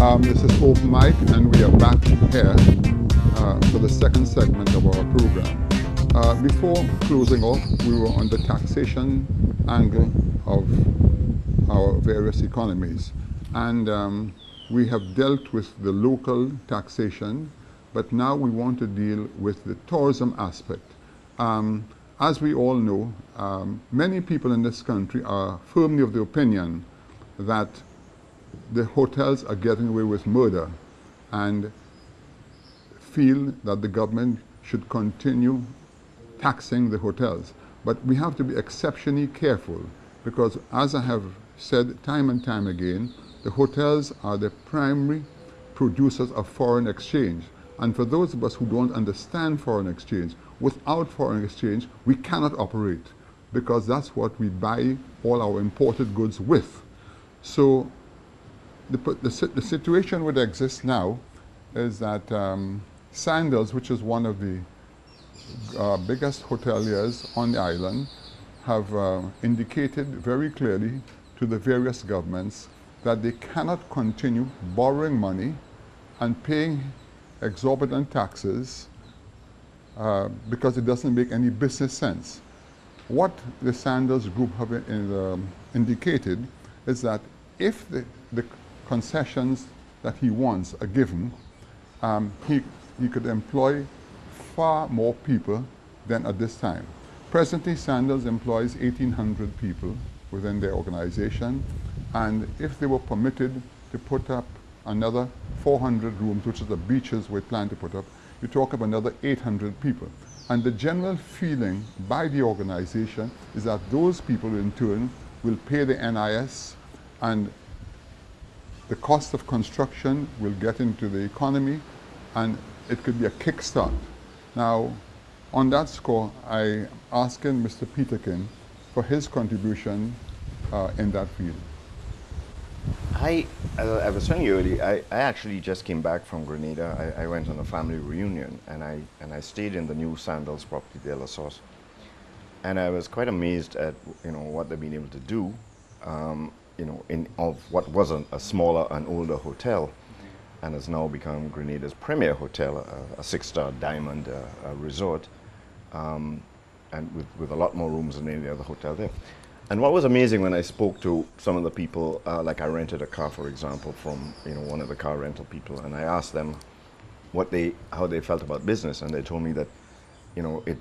This is Open Mic, and we are back here for the second segment of our program. Before closing off, we were on the taxation angle of our various economies, and we have dealt with the local taxation, but now we want to deal with the tourism aspect. As we all know, many people in this country are firmly of the opinion that the hotels are getting away with murder and feel that the government should continue taxing the hotels. But we have to be exceptionally careful because, as I have said time and time again, the hotels are the primary producers of foreign exchange. And for those of us who don't understand foreign exchange, without foreign exchange, we cannot operate because that's what we buy all our imported goods with. So the situation that exists now is that Sandals, which is one of the biggest hoteliers on the island, have indicated very clearly to the various governments that they cannot continue borrowing money and paying exorbitant taxes because it doesn't make any business sense. What the Sandals group have indicated is that if the concessions that he wants are given, he could employ far more people than at this time. Presently, Sandals employs 1,800 people within their organization, and if they were permitted to put up another 400 rooms, which is the beaches we plan to put up, you talk of another 800 people. And the general feeling by the organization is that those people in turn will pay the NIS, and the cost of construction will get into the economy, and it could be a kickstart. Now, on that score, I asking Mr. Peterkin for his contribution in that field. I was telling you earlier, I actually just came back from Grenada. I went on a family reunion, and I stayed in the new Sandals property, De La Source. And I was quite amazed at what they've been able to do. Of what was a smaller and older hotel, and has now become Grenada's premier hotel, a 6-star diamond resort, and with a lot more rooms than any other hotel there. And what was amazing when I spoke to some of the people, like I rented a car, for example, from one of the car rental people, and I asked them how they felt about business, and they told me that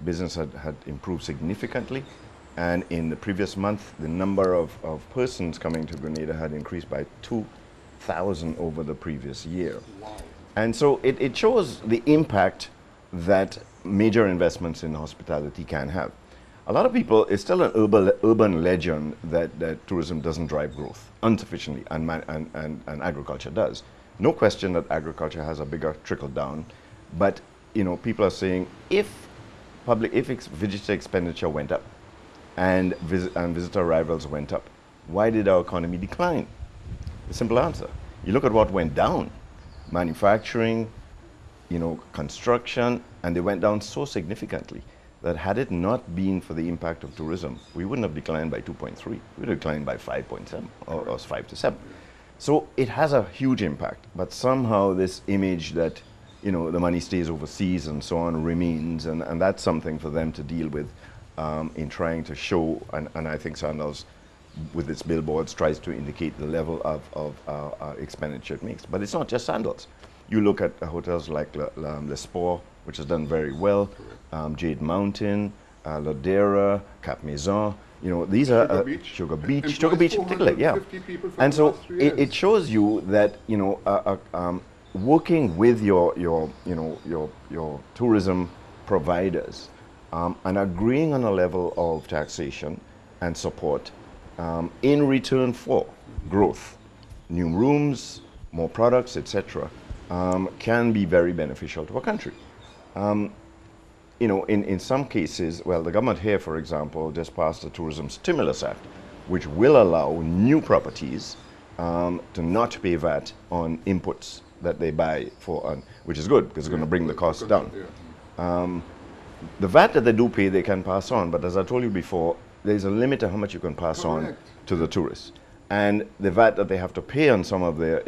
business had improved significantly. And in the previous month, the number of persons coming to Grenada had increased by 2,000 over the previous year. Wow. And so it shows the impact that major investments in hospitality can have. A lot of people, it's still an urban legend that tourism doesn't drive growth insufficiently, and agriculture does. No question that agriculture has a bigger trickle down, but people are saying if visitor expenditure went up, and visitor arrivals went up, why did our economy decline? The simple answer. You look at what went down. Manufacturing, construction, and they went down so significantly that had it not been for the impact of tourism, we wouldn't have declined by 2.3. We would have declined by 5.7 or 5 to 7. So it has a huge impact, but somehow this image that the money stays overseas and so on remains, and that's something for them to deal with. In trying to show, and I think Sandals, with its billboards, tries to indicate the level of expenditure it makes. But it's not just Sandals. You look at hotels like Le Sport, which has done very well, Jade Mountain, Ladera, Cap Maison. These are Sugar Beach particularly, yeah. And so it shows you that working with your tourism providers. And agreeing on a level of taxation and support in return for growth, new rooms, more products, etc., can be very beneficial to a country. In some cases, well, the government here, for example, just passed the Tourism Stimulus Act, which will allow new properties to not pay VAT on inputs that they buy which is good because it's going to bring the cost down. The VAT that they do pay, they can pass on, but as I told you before, there's a limit to how much you can pass on to the tourists. and the VAT that they have to pay on some of their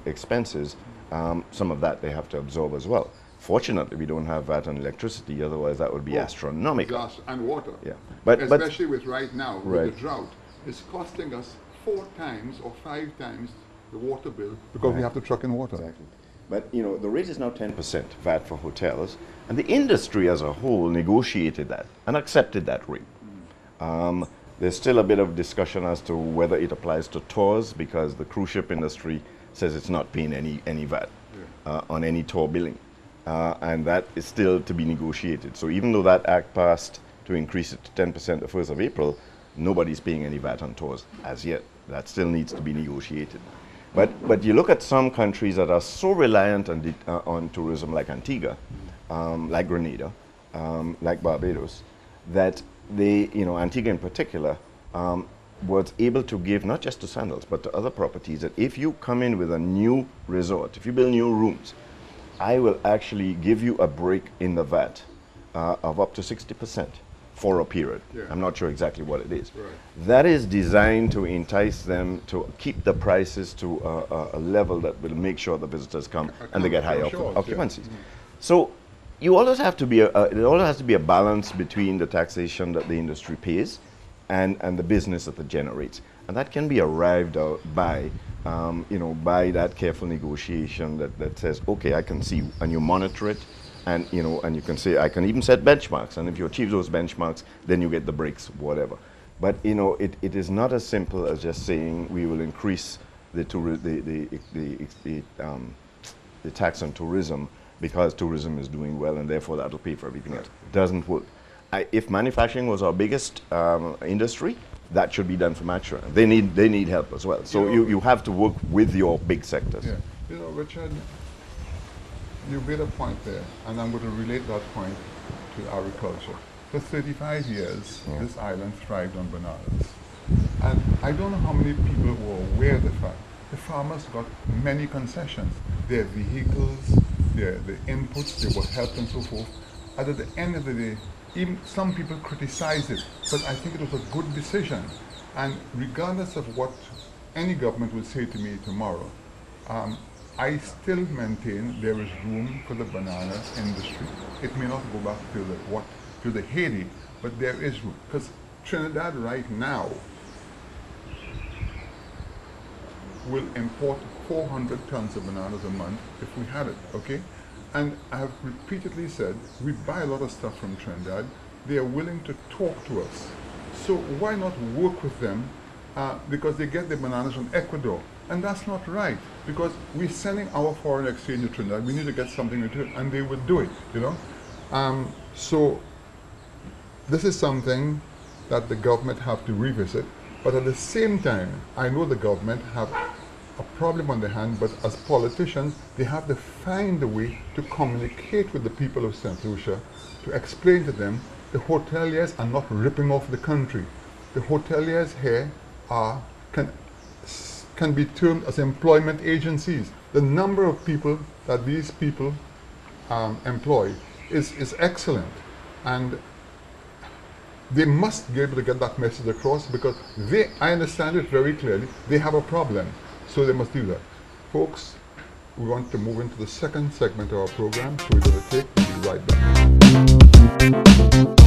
expenses, some of that they have to absorb as well. Fortunately, we don't have VAT on electricity, otherwise that would be astronomical. And water. Yeah, especially with right now, right. with the drought, it's costing us 4 times or 5 times the water bill because we have to truck in water. Exactly. But you know, the rate is now 10% VAT for hotels, and the industry as a whole negotiated that and accepted that rate. There's still a bit of discussion as to whether it applies to tours, because the cruise ship industry says it's not paying any VAT on any tour billing. And that is still to be negotiated. So even though that act passed to increase it to 10% the 1st of April, nobody's paying any VAT on tours as yet. That still needs to be negotiated. But you look at some countries that are so reliant on tourism, like Antigua, like Grenada, like Barbados, that they, you know, Antigua in particular, was able to give, not just to sandals, but to other properties, that if you come in with a new resort, if you build new rooms, I will actually give you a break in the VAT of up to 60% for a period. Yeah. I'm not sure exactly what it is. Right. That is designed to entice them to keep the prices to a level that will make sure the visitors come and they get high occupancies. Yeah. So you always have to be there always has to be a balance between the taxation that the industry pays and the business that it generates, and that can be arrived out by you know, by that careful negotiation that says, okay, I can see, and you monitor it, and you know, and you can say, I can even set benchmarks, and if you achieve those benchmarks, then you get the breaks, whatever. But you know, it is not as simple as just saying we will increase the tax on tourism because tourism is doing well, and therefore that will pay for everything else. It doesn't work. If manufacturing was our biggest industry, that should be done for manufacturing. They need help as well. So you have to work with your big sectors. Yeah. You know, Richard, you made a point there, and I'm going to relate that point to agriculture. For 35 years, this island thrived on bananas. And I don't know how many people were aware of the fact the farmers got many concessions. Their vehicles, the inputs, they were helped and so forth. And at the end of the day, even some people criticized it, but I think it was a good decision. And regardless of what any government will say to me tomorrow, I still maintain there is room for the banana industry. It may not go back to the heyday, but there is room. Because Trinidad right now will import 400 tons of bananas a month if we had it, okay? And I have repeatedly said, we buy a lot of stuff from Trinidad. They are willing to talk to us. So why not work with them? Because they get their bananas from Ecuador. And that's not right, because we're sending our foreign exchange to Trinidad. We need to get something in return, and they would do it, you know? So this is something that the government have to revisit. But at the same time, I know the government have a problem on their hand, but as politicians, they have to find a way to communicate with the people of St. Lucia, to explain to them the hoteliers are not ripping off the country. The hoteliers here can be termed as employment agencies. The number of people that these people employ is excellent, and they must be able to get that message across, because I understand it very clearly, they have a problem. So they must do that. Folks, we want to move into the second segment of our program, so we're going to take, we'll be right back.